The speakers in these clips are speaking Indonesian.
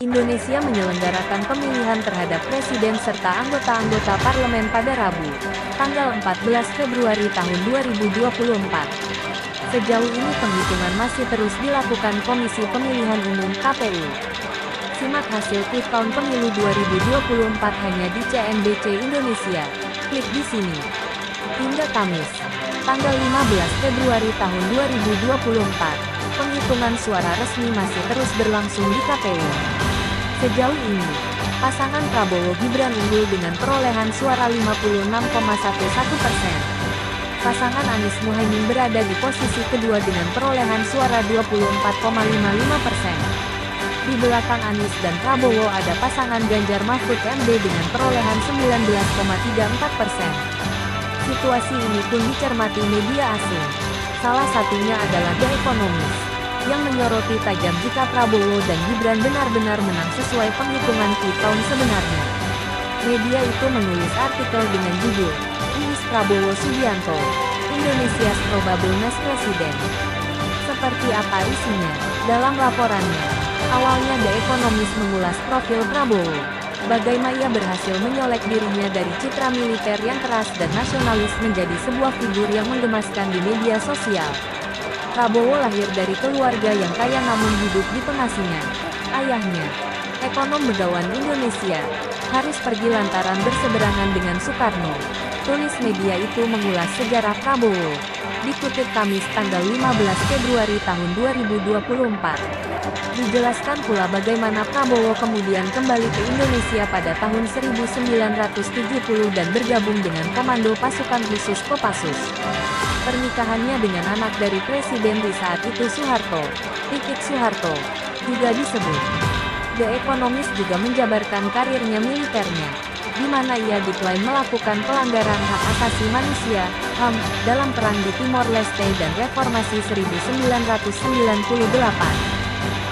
Indonesia menyelenggarakan pemilihan terhadap presiden serta anggota-anggota parlemen pada Rabu, tanggal 14 Februari tahun 2024. Sejauh ini penghitungan masih terus dilakukan Komisi Pemilihan Umum (KPU). Simak hasil quick count pemilu 2024 hanya di CNBC Indonesia. Klik di sini. Hingga Kamis, tanggal 15 Februari tahun 2024, penghitungan suara resmi masih terus berlangsung di KPU. Sejauh ini, pasangan Prabowo-Gibran unggul dengan perolehan suara 56,11%. Pasangan Anies Muhaimin berada di posisi kedua dengan perolehan suara 24,55%. Di belakang Anies dan Prabowo ada pasangan Ganjar Mahfud MD dengan perolehan 19,34%. Situasi ini pun dicermati media asing. Salah satunya adalah The Economist, yang menyoroti tajam jika Prabowo dan Gibran benar-benar menang sesuai penghitungan quick count sebenarnya. Media itu menulis artikel dengan judul, "Anies Prabowo Subianto, Indonesia's Probable Next President." Seperti apa isinya? Dalam laporannya, awalnya The Economist mengulas profil Prabowo. Bagaimana ia berhasil menyolek dirinya dari citra militer yang keras dan nasionalis menjadi sebuah figur yang menggemaskan di media sosial. Prabowo lahir dari keluarga yang kaya namun hidup di pengasingan. Ayahnya, ekonom begawan Indonesia, harus pergi lantaran berseberangan dengan Soekarno. Tulis media itu mengulas sejarah Prabowo. Dikutip Kamis tanggal 15 Februari tahun 2024. Dijelaskan pula bagaimana Prabowo kemudian kembali ke Indonesia pada tahun 1970 dan bergabung dengan Komando Pasukan Khusus Kopassus. Pernikahannya dengan anak dari Presiden di saat itu Soeharto, Titik Soeharto, juga disebut. The Economist juga menjabarkan karirnya militernya, di mana ia diklaim melakukan pelanggaran hak asasi manusia, HAM, dalam perang di Timor Leste dan reformasi 1998.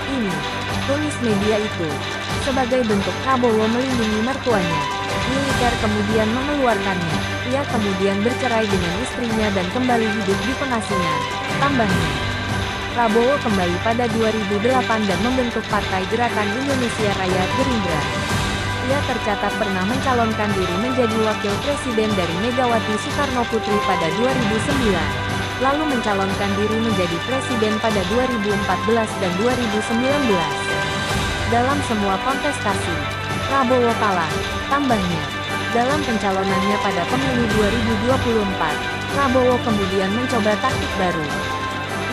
Ini, tulis media itu, sebagai bentuk Prabowo melindungi mertuanya. Militer kemudian mengeluarkannya. Ia kemudian bercerai dengan istrinya dan kembali hidup di pengasingan. Tambahnya, Prabowo kembali pada 2008 dan membentuk Partai Gerakan Indonesia Raya Gerindra. Ia tercatat pernah mencalonkan diri menjadi wakil presiden dari Megawati Soekarno Putri pada 2009, lalu mencalonkan diri menjadi presiden pada 2014 dan 2019. Dalam semua kontestasi, Prabowo kalah. Tambahnya, dalam pencalonannya pada pemilu 2024, Prabowo kemudian mencoba taktik baru.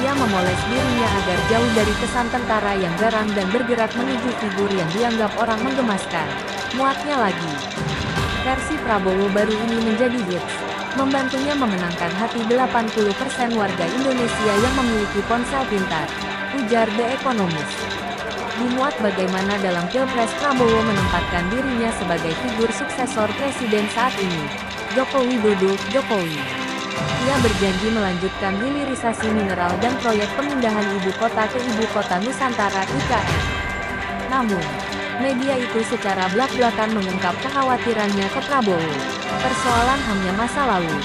Ia memoles dirinya agar jauh dari kesan tentara yang garang dan bergerak menuju figur yang dianggap orang menggemaskan. Muatnya lagi, versi Prabowo baru ini menjadi hits, membantunya memenangkan hati 80% warga Indonesia yang memiliki ponsel pintar, ujar The Economist. Dimuat bagaimana dalam Pilpres Prabowo menempatkan dirinya sebagai figur suksesor presiden saat ini, Joko Widodo, Jokowi. Ia berjanji melanjutkan hilirisasi mineral dan proyek pemindahan ibu kota ke Ibu Kota Nusantara (IKN). Namun, media itu secara blak-blakan mengungkap kekhawatirannya ke Prabowo. Persoalan HAM-nya masa lalu.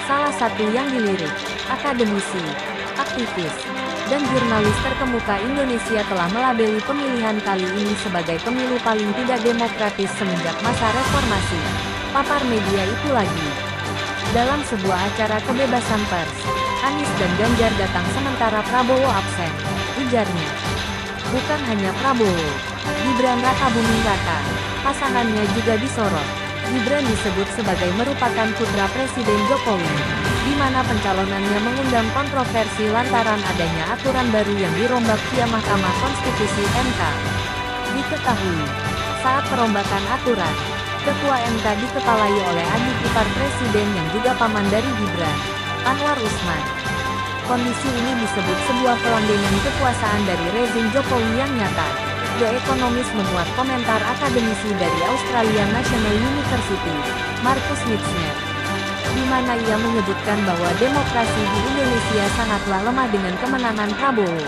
Salah satu yang dilirik, akademisi, aktivis, dan jurnalis terkemuka Indonesia telah melabeli pemilihan kali ini sebagai pemilu paling tidak demokratis semenjak masa reformasi. Papar media itu lagi. Dalam sebuah acara kebebasan pers, Anies dan Ganjar datang sementara Prabowo absen, ujarnya. Bukan hanya Prabowo, Gibran Rakabuming Raka, pasangannya juga disorot. Gibran disebut sebagai merupakan putra Presiden Jokowi, di mana pencalonannya mengundang kontroversi lantaran adanya aturan baru yang dirombak via Mahkamah Konstitusi (MK). Diketahui, saat perombakan aturan, Ketua MK dikepalai oleh adik ipar Presiden yang juga paman dari Gibran, Anwar Usman. Kondisi ini disebut sebuah pelambengan kekuasaan dari rezim Jokowi yang nyata. The Economist memuat komentar akademisi dari Australian National University, Marcus Nitzner, di mana ia menyebutkan bahwa demokrasi di Indonesia sangatlah lemah dengan kemenangan Prabowo.